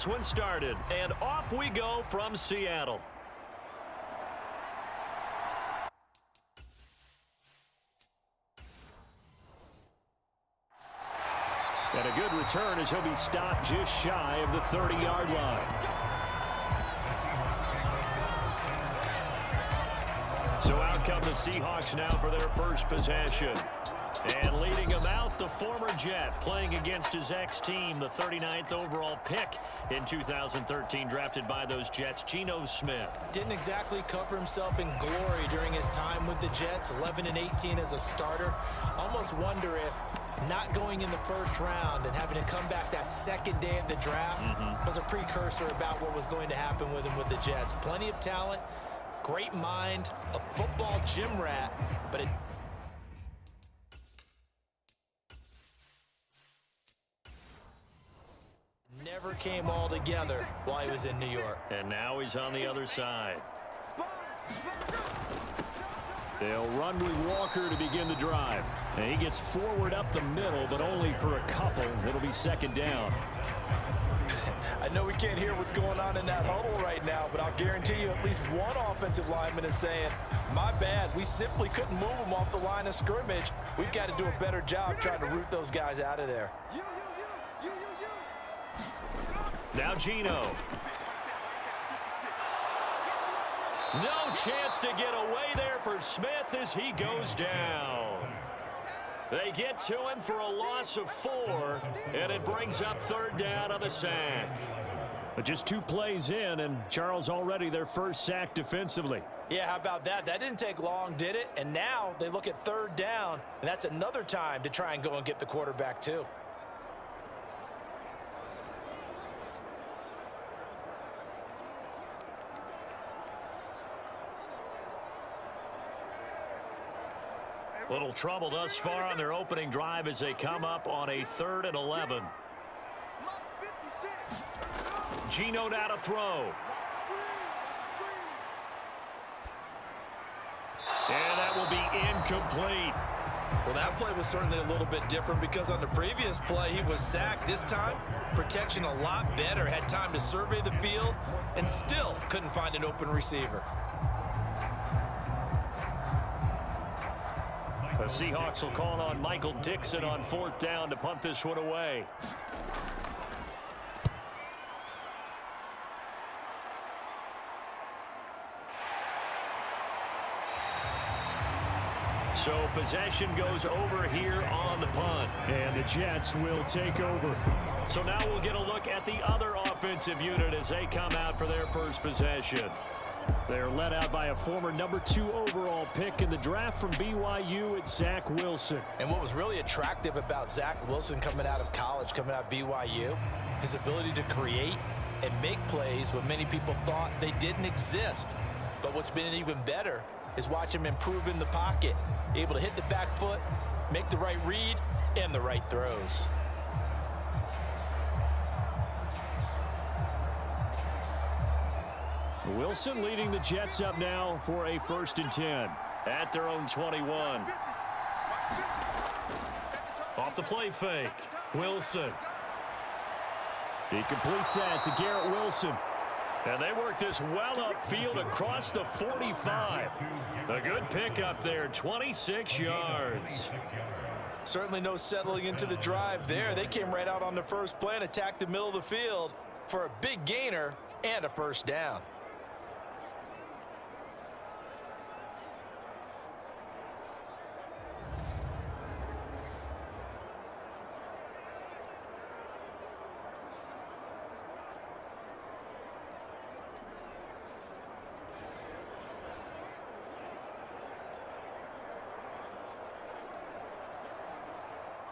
this one started. And off we go from Seattle. And a good return as he'll be stopped just shy of the 30-yard line. So out come the Seahawks now for their first possession. And leading him out, the former Jet, playing against his ex-team, the 39th overall pick in 2013, drafted by those Jets, Geno Smith. Didn't exactly cover himself in glory during his time with the Jets, 11-18 as a starter. Almost wonder if not going in the first round and having to come back that second day of the draft was a precursor about what was going to happen with him with the Jets. Plenty of talent, great mind, a football gym rat, but it never came all together while he was in New York. And now he's on the other side. They'll run with Walker to begin the drive. And he gets forward up the middle, but only for a couple. It'll be second down. I know we can't hear what's going on in that huddle right now, but I'll guarantee you at least one offensive lineman is saying, my bad, we simply couldn't move them off the line of scrimmage. We've got to do a better job trying to root those guys out of there. Now Geno. No chance to get away there for Smith as he goes down. They get to him for a loss of 4, and it brings up third down on the sack. But just 2 plays in, and Charles already their first sack defensively. Yeah, how about that? That didn't take long, did it? And now they look at third down, and that's another time to try and go and get the quarterback too. Little trouble thus far on their opening drive as they come up on a 3rd and 11. Geno now to throw. And that will be incomplete. Well, that play was certainly a little bit different because on the previous play, he was sacked. This time, protection a lot better. Had time to survey the field and still couldn't find an open receiver. The Seahawks will call on Michael Dixon on 4th down to punt this one away. So possession goes over here on the punt. And the Jets will take over. So now we'll get a look at the other offensive unit as they come out for their first possession. They're led out by a former number 2 overall pick in the draft from BYU, at Zach Wilson. And what was really attractive about Zach Wilson coming out of college, coming out of BYU, his ability to create and make plays when many people thought they didn't exist. But what's been even better is watch him improve in the pocket, able to hit the back foot, make the right read, and the right throws. Wilson leading the Jets up now for a 1st and 10. At their own 21. Off the play fake. Wilson. He completes that to Garrett Wilson. And they work this well upfield across the 45. A good pickup there, 26 yards. Certainly no settling into the drive there. They came right out on the first play and attacked the middle of the field for a big gainer and a 1st down.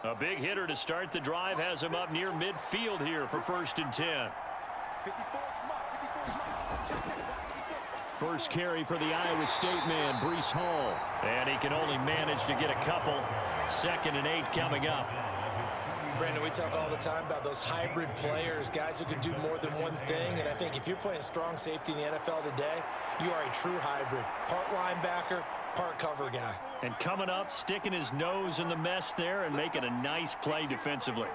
A big hitter to start the drive has him up near midfield here for 1st and 10. First carry for the Iowa State man, Breece Hall. And he can only manage to get a couple. 2nd and 8 coming up. Brandon, we talk all the time about those hybrid players, guys who can do more than one thing. And I think if you're playing strong safety in the NFL today, you are a true hybrid. Part linebacker, part cover guy. And coming up, sticking his nose in the mess there and making a nice play defensively.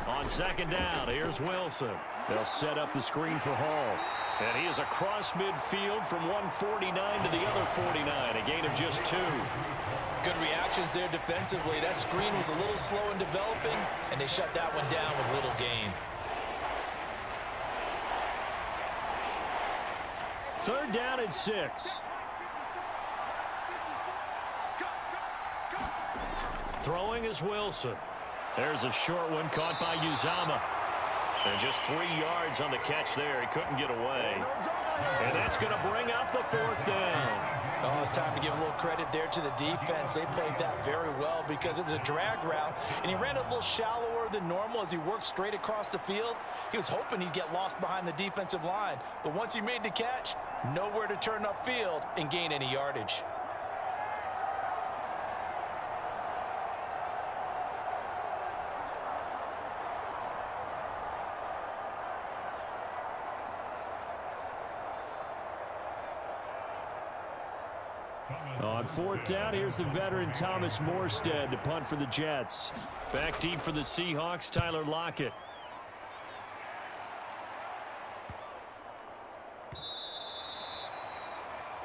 On On second down, here's Wilson. They'll set up the screen for Hall. And he is across midfield from 149 to the other 49, a gain of just 2. Good reactions there defensively. That screen was a little slow in developing, and they shut that one down with little gain. Third down and 6. Throwing is Wilson. There's a short one caught by Uzama. And just 3 yards on the catch there. He couldn't get away. And that's going to bring up the 4th down. Oh, it's time to give a little credit there to the defense. They played that very well because it was a drag route, and he ran a little shallower than normal as he worked straight across the field. He was hoping he'd get lost behind the defensive line, but once he made the catch, nowhere to turn upfield and gain any yardage. On 4th down, here's the veteran Thomas Morstead to punt for the Jets. Back deep for the Seahawks, Tyler Lockett.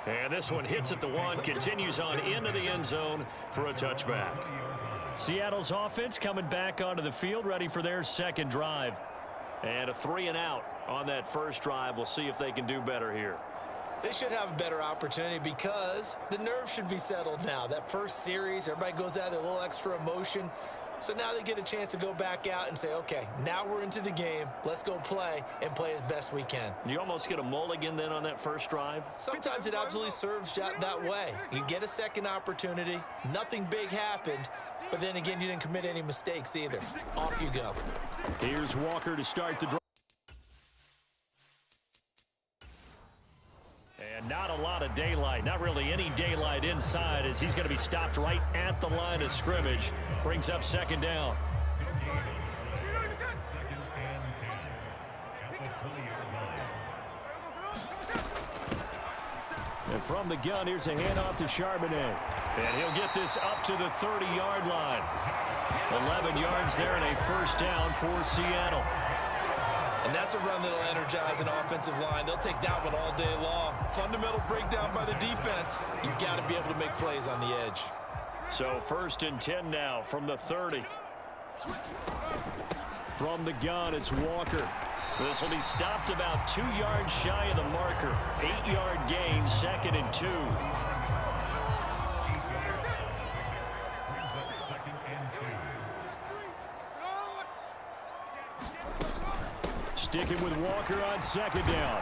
And this one hits at the 1, continues on into the end zone for a touchback. Seattle's offense coming back onto the field, ready for their second drive. And a 3-and-out on that first drive. We'll see if they can do better here. They should have a better opportunity because the nerves should be settled now. That first series, everybody goes out with a little extra emotion. So now they get a chance to go back out and say, okay, now we're into the game. Let's go play and play as best we can. You almost get a mulligan then on that first drive? Sometimes it absolutely serves that way. You get a second opportunity. Nothing big happened. But then again, you didn't commit any mistakes either. Off you go. Here's Walker to start the drive. And not a lot of daylight, not really any daylight inside as he's going to be stopped right at the line of scrimmage. Brings up second down. And from the gun, here's a handoff to Charbonnet. And he'll get this up to the 30-yard line. 11 yards there and a first down for Seattle. And that's a run that'll energize an offensive line. They'll take that one all day long. Fundamental breakdown by the defense. You've got to be able to make plays on the edge. So 1st and 10 now from the 30. From the gun, it's Walker. This will be stopped about 2 yards shy of the marker. 8-yard gain, 2nd and 2. Sticking with Walker on second down.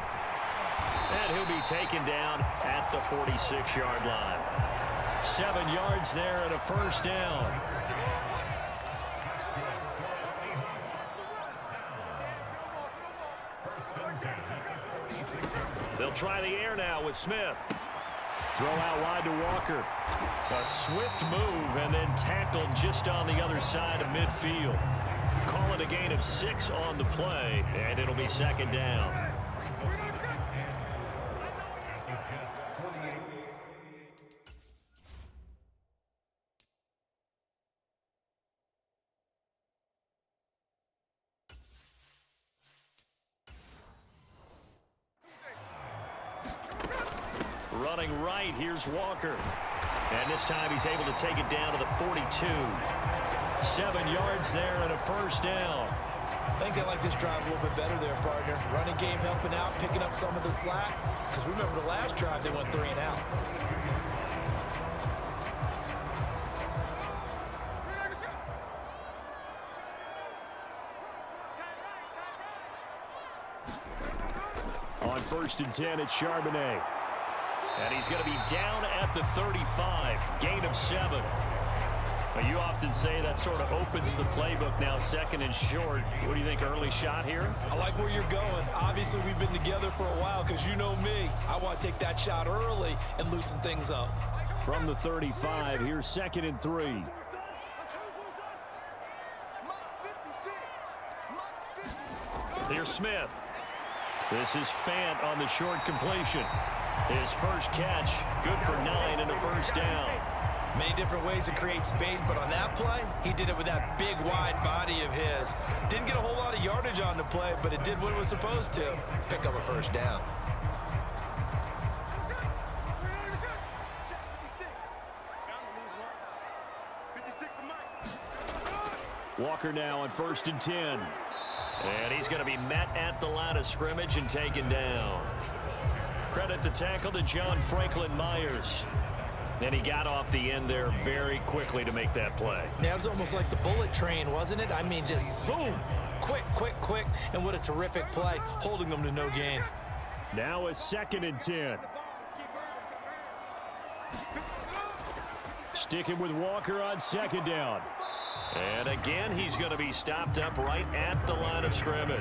And he'll be taken down at the 46-yard line. 7 yards there and a first down. They'll try the air now with Smith. Throw out wide to Walker. A swift move and then tackled just on the other side of midfield. Call it a gain of 6 on the play, and it'll be second down. Running right, here's Walker. And this time he's able to take it down to the 42. 7 yards there and a first down. I think they like this drive a little bit better there, partner. Running game helping out, picking up some of the slack. Because remember the last drive, they went 3 and out. On 1st and 10, it's Charbonnet. And he's going to be down at the 35. Gain of 7. Well, you often say that sort of opens the playbook now, 2nd and short. What do you think, early shot here? I like where you're going. Obviously, we've been together for a while because you know me. I want to take that shot early and loosen things up. From the 35, here's 2nd and 3. Here's Smith. This is Fant on the short completion. His first catch, good for 9 and a first down. Many different ways to create space, but on that play, he did it with that big, wide body of his. Didn't get a whole lot of yardage on the play, but it did what it was supposed to. Pick up a first down. Walker now on 1st and 10. And he's going to be met at the line of scrimmage and taken down. Credit the tackle to John Franklin Myers. And he got off the end there very quickly to make that play. Yeah, it was almost like the bullet train, wasn't it? I mean, just zoom. Quick, quick, quick. And what a terrific play, holding them to no gain. Now a 2nd and 10. Sticking with Walker on 2nd down. And again, he's going to be stopped up right at the line of scrimmage.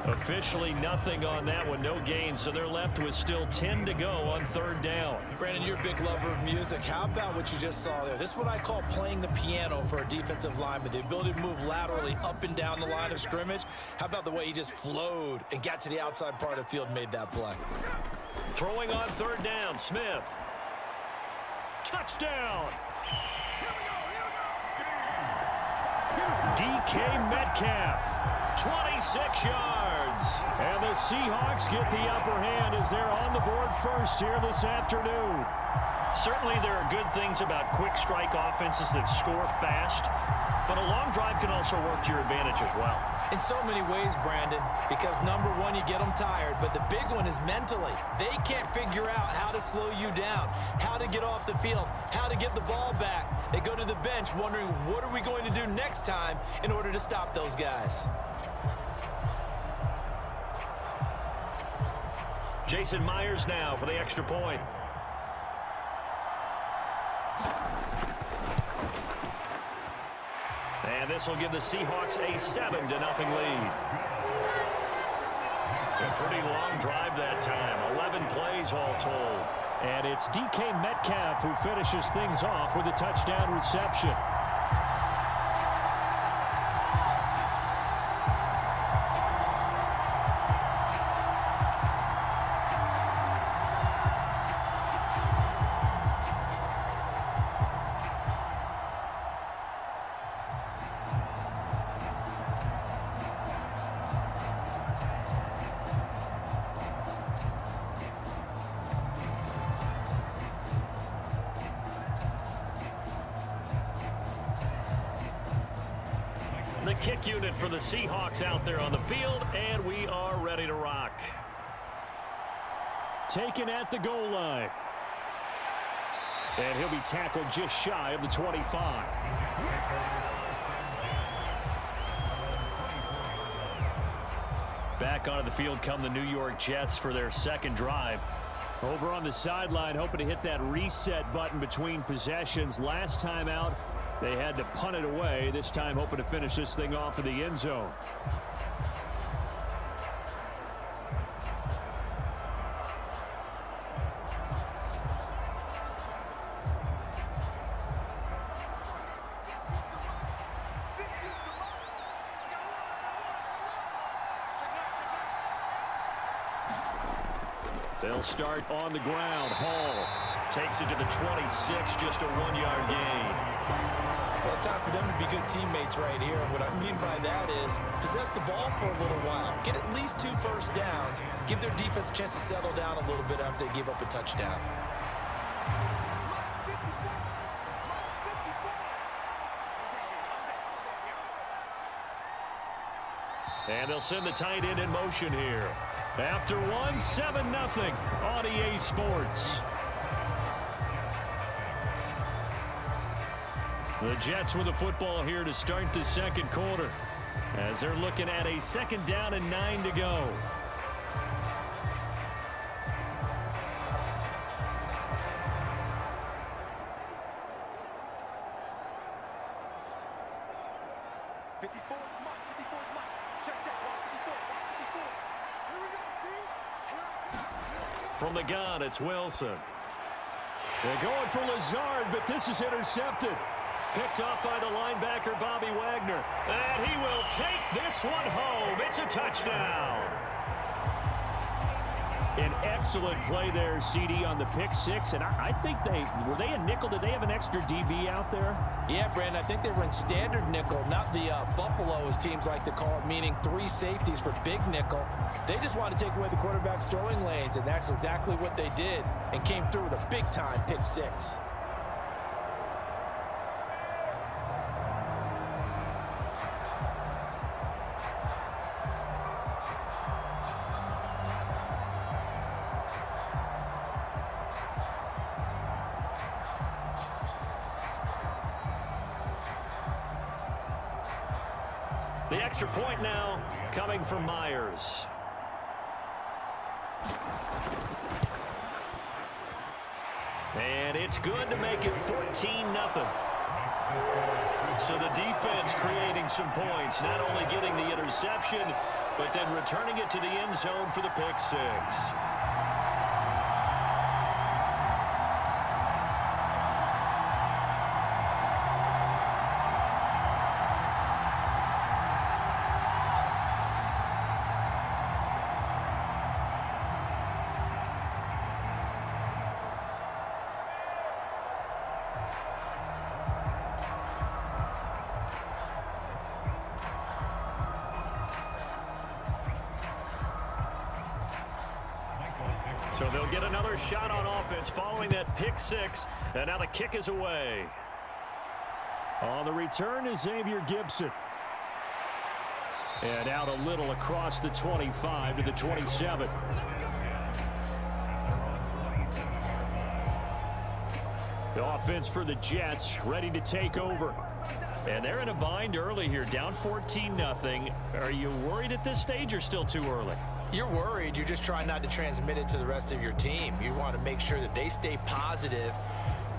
Officially nothing on that one, no gain, so they're left with still 10 to go on 3rd down. Brandon, you're a big lover of music. How about what you just saw there? This is what I call playing the piano for a defensive lineman, the ability to move laterally up and down the line of scrimmage. How about the way he just flowed and got to the outside part of the field and made that play? Throwing on 3rd down, Smith. Touchdown! DK Metcalf, 26 yards. and the Seahawks get the upper hand as they're on the board first here this afternoon. Certainly there are good things about quick strike offenses that score fast, but a long drive can also work to your advantage as well. In so many ways, Brandon, because number one, you get them tired, but the big one is mentally. They can't figure out how to slow you down, how to get off the field, how to get the ball back. They go to the bench wondering, what are we going to do next time in order to stop those guys? Jason Myers now for the extra point. And this will give the Seahawks a 7-0 lead. A pretty long drive that time. 11 plays all told. And it's DK Metcalf who finishes things off with a touchdown reception. The kick unit for the Seahawks out there on the field, and we are ready to rock. Taken at the goal line. And he'll be tackled just shy of the 25. Back onto the field come the New York Jets for their second drive. Over on the sideline, hoping to hit that reset button between possessions. Last time out, they had to punt it away. This time hoping to finish this thing off in the end zone. They'll start on the ground. Hall takes it to the 26, just a 1-yard gain. Well, it's time for them to be good teammates right here. What I mean by that is possess the ball for a little while. Get at least 2 first downs. Give their defense a chance to settle down a little bit after they give up a touchdown. And they'll send the tight end in motion here. after one, 7-0 on EA Sports. The Jets with the football here to start the second quarter, as they're looking at a 2nd down and 9 to go. From the gun, it's Wilson. They're going for Lazard, but this is intercepted. Picked off by the linebacker, Bobby Wagner. And he will take this one home. It's a touchdown. An excellent play there, CD, on the pick six. And I think were they a nickel? Did they have an extra DB out there? Yeah, Brandon, I think they were in standard nickel, not the Buffalo, as teams like to call it, meaning 3 safeties for big nickel. They just want to take away the quarterback's throwing lanes, and that's exactly what they did, and came through with a big-time pick six. The extra point now coming from Myers. And it's good to make it 14-0. So the defense creating some points, not only getting the interception, but then returning it to the end zone for the pick six. So they'll get another shot on offense following that pick six, and now the kick is away. On the return is Xavier Gibson. And out a little across the 25 to the 27. The offense for the Jets ready to take over. And they're in a bind early here, down 14-0. Are you worried at this stage or still too early? You're worried. You're just trying not to transmit it to the rest of your team. You want to make sure that they stay positive,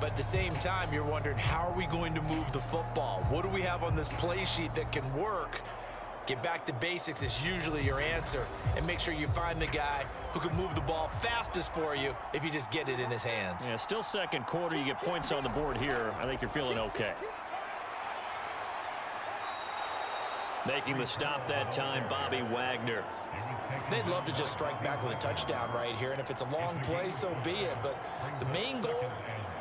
but at the same time, you're wondering, how are we going to move the football? What do we have on this play sheet that can work? Get back to basics is usually your answer, and make sure you find the guy who can move the ball fastest for you if you just get it in his hands. Yeah, still second quarter. You get points on the board here. I think you're feeling okay. Making the stop that time, Bobby Wagner. They'd love to just strike back with a touchdown right here, and if it's a long play, so be it. But the main goal,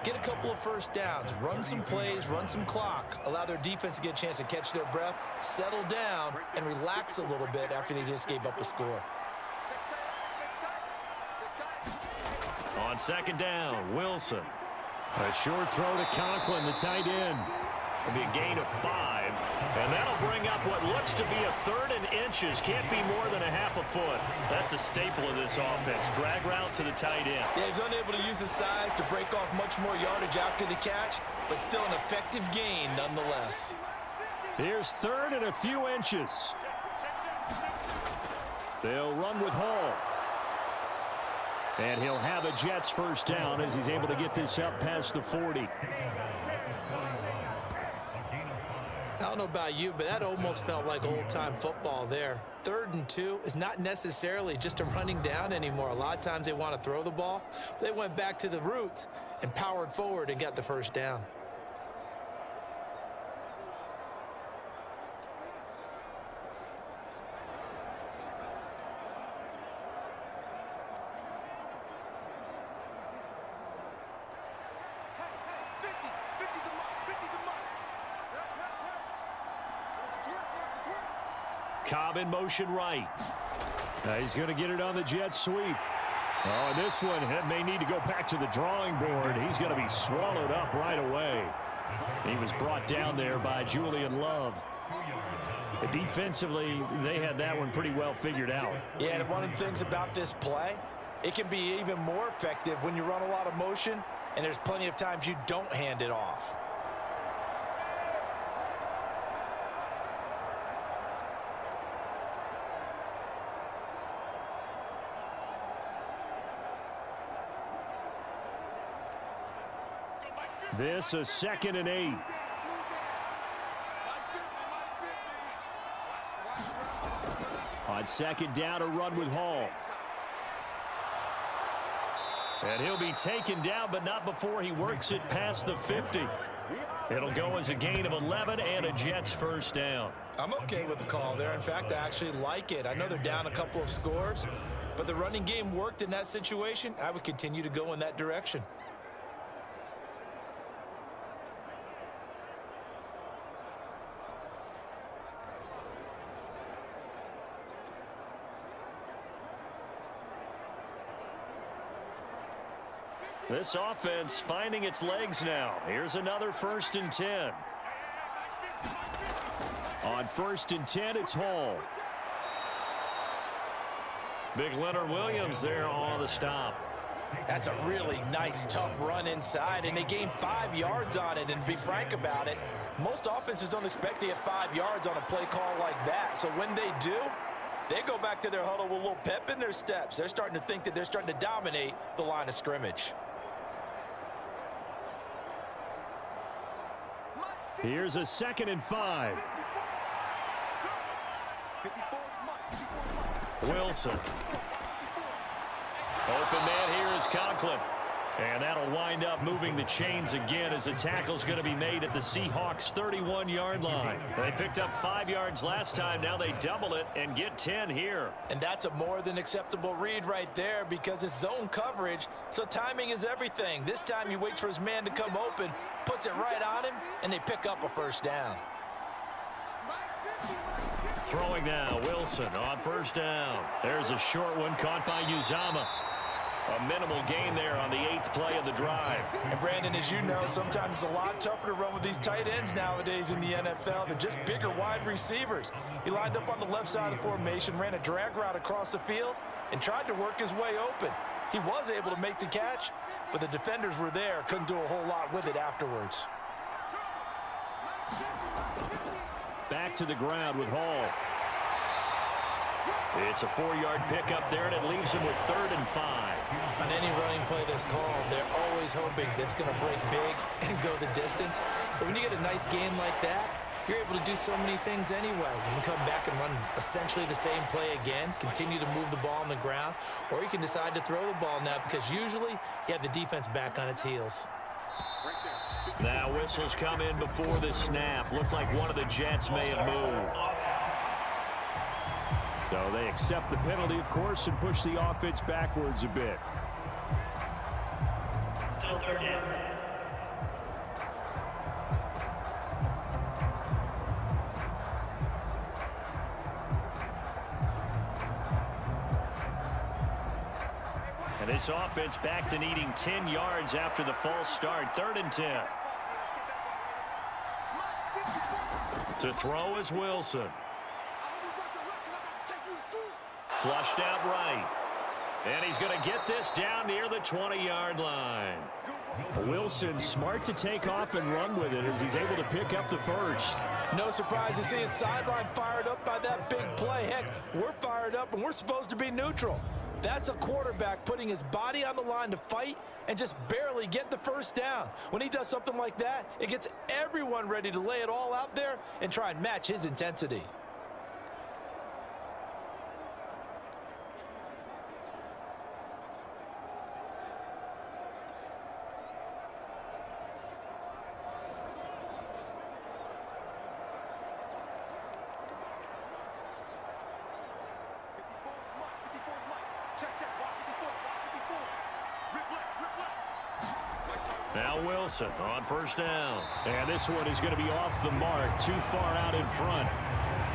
get a couple of first downs, run some plays, run some clock, allow their defense to get a chance to catch their breath, settle down, and relax a little bit after they just gave up a score. On second down, Wilson. A short throw to Conklin, the tight end. It'll be a gain of 5, and that'll bring up what looks to be a 3rd and inches. Can't be more than a half a foot. That's a staple of this offense. Drag route to the tight end. Yeah, he's unable to use his size to break off much more yardage after the catch, but still an effective gain nonetheless. Here's 3rd and a few inches. They'll run with Hall. And he'll have a Jets first down as he's able to get this up past the 40. I don't know about you, but that almost felt like old-time football there. 3rd and 2 is not necessarily just a running down anymore. A lot of times they want to throw the ball. They went back to the roots and powered forward and got the first down. Cobb in motion right. He's going to get it on the jet sweep. Oh, and this one may need to go back to the drawing board. He's going to be swallowed up right away. He was brought down there by Julian Love. Defensively, they had that one pretty well figured out. Yeah, and one of the things about this play, it can be even more effective when you run a lot of motion, and there's plenty of times you don't hand it off. This a 2nd and 8. On 2nd down, a run with Hall. And he'll be taken down, but not before he works it past the 50. It'll go as a gain of 11 and a Jets first down. I'm okay with the call there. In fact, I actually like it. I know they're down a couple of scores, but the running game worked in that situation. I would continue to go in that direction. This offense finding its legs now. Here's another 1st and 10. On 1st and 10, it's Hall. Big Leonard Williams there on the stop. That's a really nice, tough run inside, and they gained 5 yards on it. And to be frank about it, most offenses don't expect to get 5 yards on a play call like that. So when they do, they go back to their huddle with a little pep in their steps. They're starting to think that they're starting to dominate the line of scrimmage. Here's a 2nd and 5. Wilson. Open man here is Conklin. And that'll wind up moving the chains again as a tackle's going to be made at the Seahawks' 31-yard line. They picked up 5 yards last time. Now they double it and get 10 here. And that's a more than acceptable read right there because it's zone coverage, so timing is everything. This time he waits for his man to come open, puts it right on him, and they pick up a first down. Throwing now, Wilson on 1st down. There's a short one caught by Uzama. A minimal gain there on the 8th play of the drive. And Brandon, as you know, sometimes it's a lot tougher to run with these tight ends nowadays in the NFL. They're just bigger wide receivers. He lined up on the left side of the formation, ran a drag route across the field, and tried to work his way open. He was able to make the catch, but the defenders were there, couldn't do a whole lot with it afterwards. Back to the ground with Hall. It's a 4-yard pickup there, and it leaves him with 3rd and 5. On any running play that's called, they're always hoping that's going to break big and go the distance. But when you get a nice gain like that, you're able to do so many things anyway. You can come back and run essentially the same play again, continue to move the ball on the ground, or you can decide to throw the ball now because usually you have the defense back on its heels. Now whistles come in before the snap. Looked like one of the Jets may have moved. So they accept the penalty, of course, and push the offense backwards a bit. Still 3rd down. And this offense back to needing 10 yards after the false start. 3rd and 10. To throw is Wilson. Flushed out right. And he's going to get this down near the 20-yard line. Wilson smart to take off and run with it as he's able to pick up the first. No surprise to see his sideline fired up by that big play. Heck, we're fired up and we're supposed to be neutral. That's a quarterback putting his body on the line to fight and just barely get the first down. When he does something like that, it gets everyone ready to lay it all out there and try and match his intensity. Now Wilson on 1st down. And this one is going to be off the mark, too far out in front.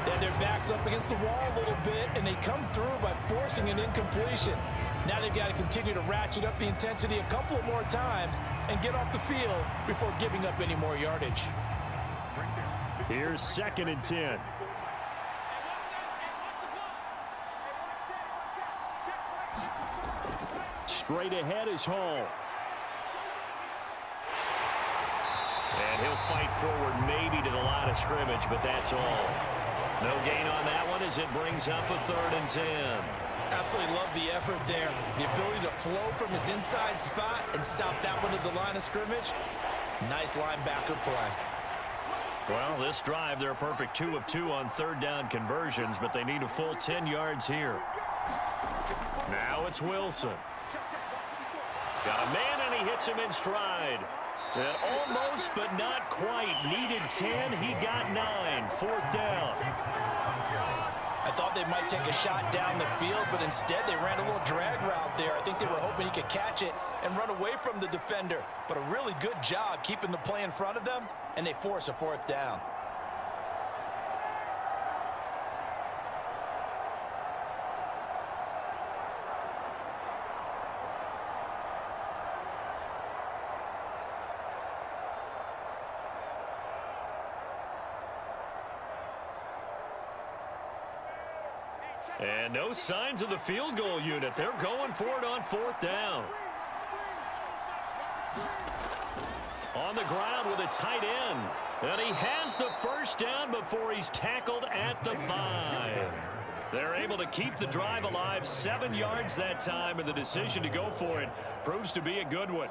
And their backs up against the wall a little bit, and they come through by forcing an incompletion. Now they've got to continue to ratchet up the intensity a couple of more times and get off the field before giving up any more yardage. Here's 2nd and 10. Straight ahead is Hall. And he'll fight forward maybe to the line of scrimmage, but that's all. No gain on that one as it brings up a 3rd and 10. Absolutely love the effort there. The ability to flow from his inside spot and stop that one at the line of scrimmage. Nice linebacker play. Well, this drive, they're a perfect 2 of 2 on 3rd down conversions, but they need a full 10 yards here. Now it's Wilson. Got a man, and he hits him in stride. And almost, but not quite. Needed 10. He got 9. Fourth down. I thought they might take a shot down the field, but instead they ran a little drag route there. I think they were hoping he could catch it and run away from the defender. But a really good job keeping the play in front of them, and they force a fourth down. And no signs of the field goal unit. They're going for it on fourth down. On the ground with a tight end. And he has the first down before he's tackled at the 5. They're able to keep the drive alive 7 yards that time, and the decision to go for it proves to be a good one.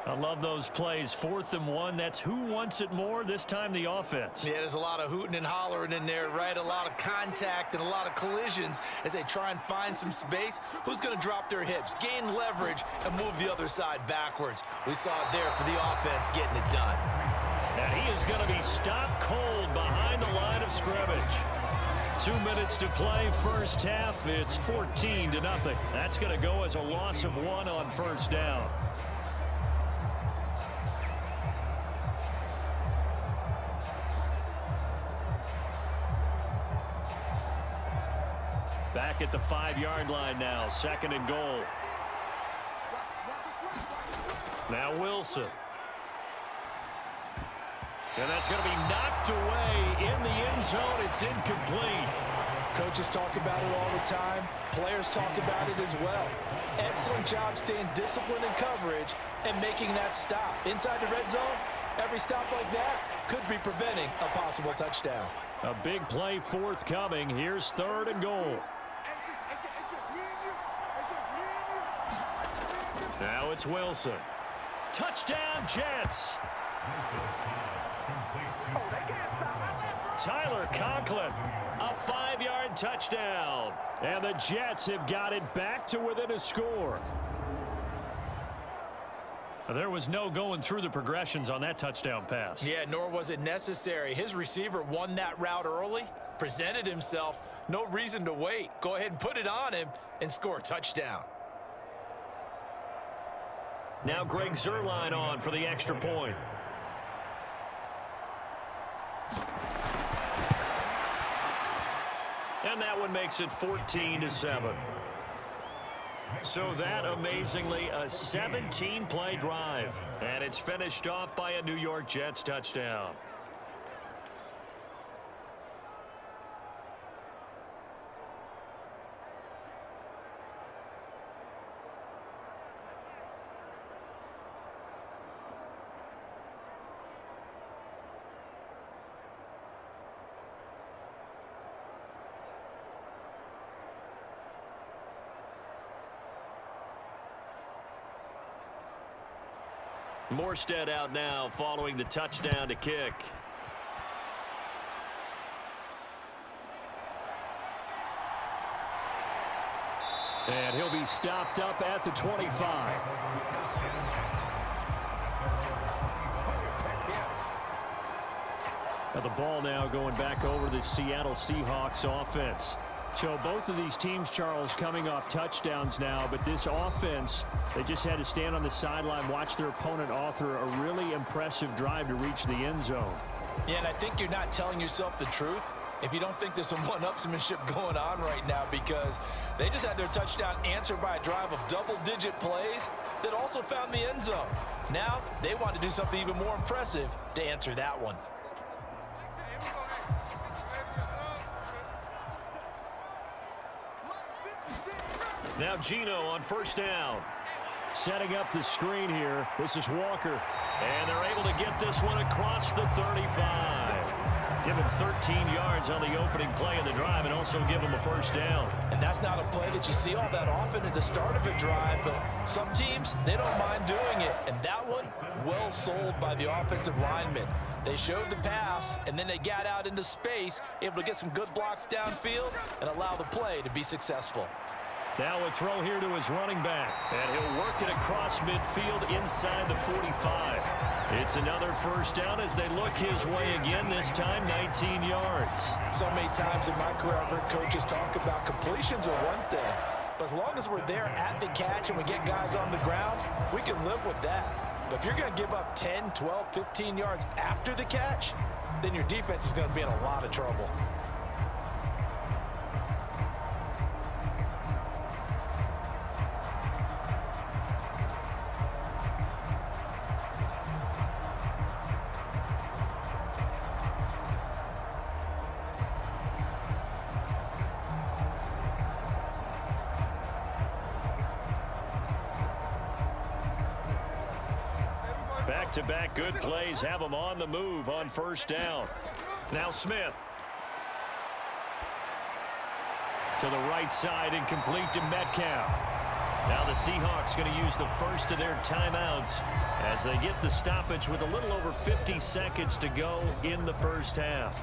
I love those plays. 4th and 1. That's who wants it more, this time the offense. Yeah, there's a lot of hooting and hollering in there, right? A lot of contact and a lot of collisions as they try and find some space. Who's going to drop their hips, gain leverage, and move the other side backwards? We saw it there for the offense getting it done. And he is going to be stopped cold behind the line of scrimmage. 2 minutes to play first half. It's 14-0. That's going to go as a loss of 1 on first down. Back at the 5-yard line now. 2nd and goal. Now Wilson. And that's going to be knocked away in the end zone. It's incomplete. Coaches talk about it all the time. Players talk about it as well. Excellent job staying disciplined in coverage and making that stop. Inside the red zone, every stop like that could be preventing a possible touchdown. A big play forthcoming. Here's 3rd and goal. Now it's Wilson. Touchdown, Jets. Tyler Conklin, a 5-yard touchdown. And the Jets have got it back to within a score. There was no going through the progressions on that touchdown pass. Yeah, nor was it necessary. His receiver won that route early, presented himself. No reason to wait. Go ahead and put it on him and score a touchdown. Now Greg Zuerlein on for the extra point. And that one makes it 14-7. So that, amazingly, a 17-play drive. And it's finished off by a New York Jets touchdown. Morstead out now following the touchdown to kick. And he'll be stopped up at the 25. Now the ball now going back over the Seattle Seahawks offense. So both of these teams, Charles, coming off touchdowns now, but this offense, they just had to stand on the sideline, watch their opponent author a really impressive drive to reach the end zone. Yeah, and I think you're not telling yourself the truth if you don't think there's some one-upsmanship going on right now, because they just had their touchdown answered by a drive of double-digit plays that also found the end zone. Now they want to do something even more impressive to answer that one. Now Gino on first down. Setting up the screen here. This is Walker. And they're able to get this one across the 35. Give him 13 yards on the opening play of the drive and also give him a first down. And that's not a play that you see all that often at the start of a drive, but some teams, they don't mind doing it. And that one, well sold by the offensive lineman. They showed the pass, and then they got out into space, able to get some good blocks downfield and allow the play to be successful. Now a throw here to his running back. And he'll work it across midfield inside the 45. It's another first down as they look his way again, this time 19 yards. So many times in my career, I've heard coaches talk about completions are one thing. But as long as we're there at the catch and we get guys on the ground, we can live with that. But if you're going to give up 10, 12, 15 yards after the catch, then your defense is going to be in a lot of trouble. Back-to-back good plays have them on the move on first down. Now Smith. To the right side and complete to Metcalf. Now the Seahawks going to use the first of their timeouts as they get the stoppage with a little over 50 seconds to go in the first half.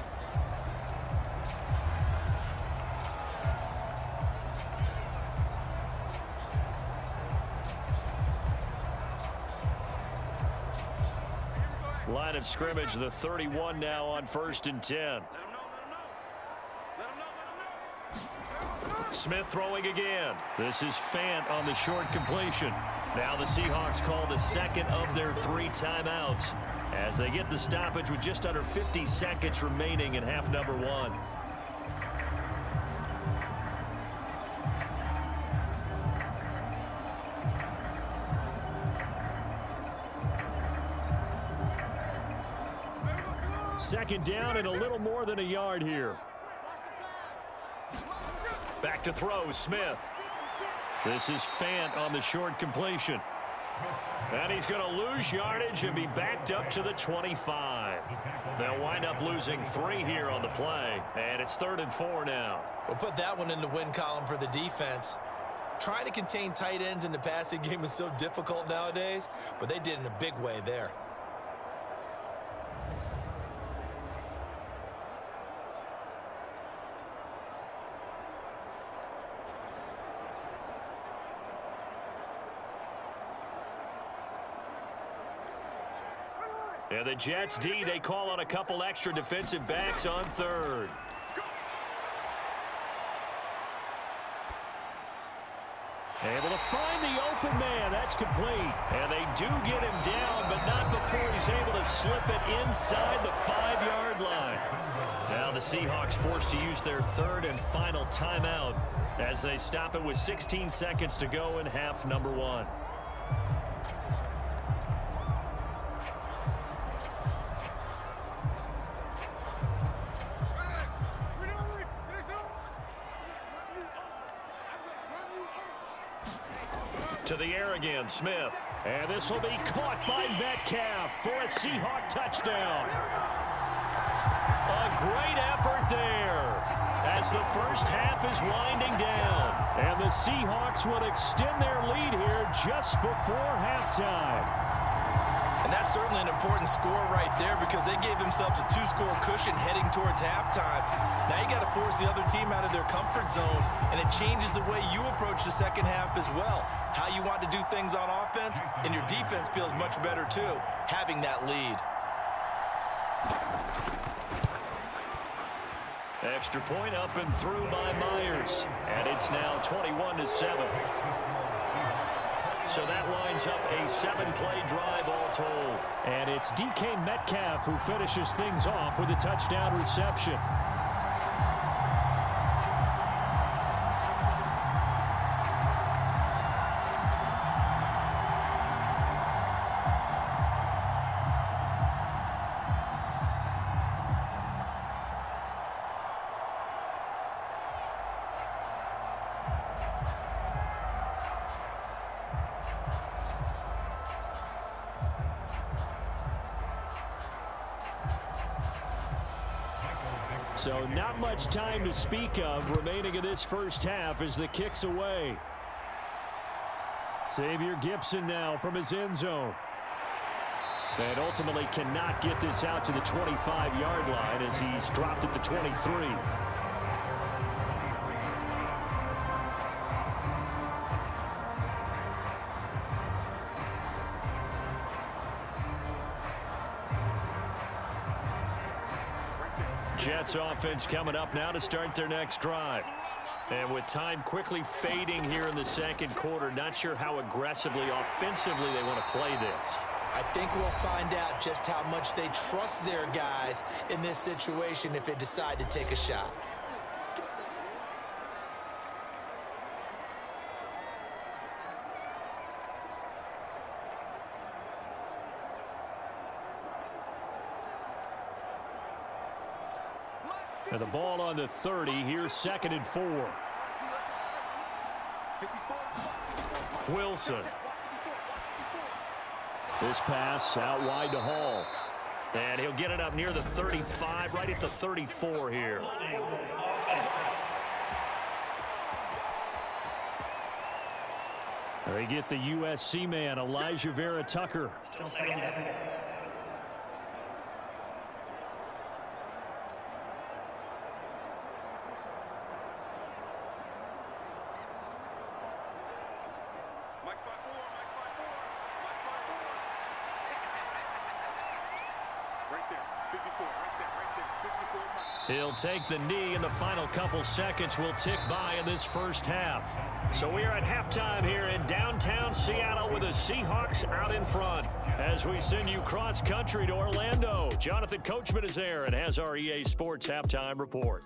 Line of scrimmage, the 31 now on 1st and 10. Smith throwing again. This is Fant on the short completion. Now the Seahawks call the second of their 3 timeouts as they get the stoppage with just under 50 seconds remaining in half number 1. Second down and a little more than a yard here. Back to throw, Smith. This is Fant on the short completion. And he's going to lose yardage and be backed up to the 25. They'll wind up losing 3 here on the play, and it's 3rd and 4 now. We'll put that one in the win column for the defense. Trying to contain tight ends in the passing game is so difficult nowadays, but they did in a big way there. And the Jets D, they call on a couple extra defensive backs on 3rd. Able to find the open man. That's complete. And they do get him down, but not before he's able to slip it inside the 5-yard line. Now the Seahawks forced to use their 3rd and final timeout as they stop it with 16 seconds to go in half number 1. To the air again, Smith. And this will be caught by Metcalf for a Seahawk touchdown. A great effort there as the first half is winding down. And the Seahawks will extend their lead here just before halftime. And that's certainly an important score right there because they gave themselves a 2-score cushion heading towards halftime. Now you got to force the other team out of their comfort zone, and it changes the way you approach the second half as well. How you want to do things on offense, and your defense feels much better too, having that lead. Extra point up and through by Myers, and it's now 21-7. So that lines up a 7-play drive all told. And it's DK Metcalf who finishes things off with a touchdown reception. So not much time to speak of remaining in this first half as the kick's away. Xavier Gipson now from his end zone. And ultimately cannot get this out to the 25-yard line as he's dropped at the 23. Jets offense coming up now to start their next drive. And with time quickly fading here in the second quarter, not sure how aggressively, offensively they want to play this. I think we'll find out just how much they trust their guys in this situation if they decide to take a shot. And the ball on the 30. Here's 2nd and 4. Wilson. This pass out wide to Hall. And he'll get it up near the 35, right at the 34 here. They get the USC man, Elijah Vera Tucker. He'll take the knee, and the final couple seconds will tick by in this first half. So we are at halftime here in downtown Seattle with the Seahawks out in front. As we send you cross-country to Orlando, Jonathan Coachman is there and has our EA Sports halftime report.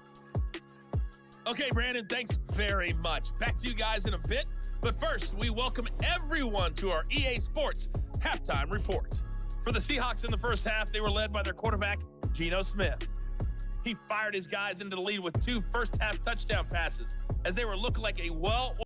Okay, Brandon, thanks very much. Back to you guys in a bit. But first, we welcome everyone to our EA Sports halftime report. For the Seahawks in the first half, they were led by their quarterback, Geno Smith. He fired his guys into the lead with 2 first-half touchdown passes as they were looking like a well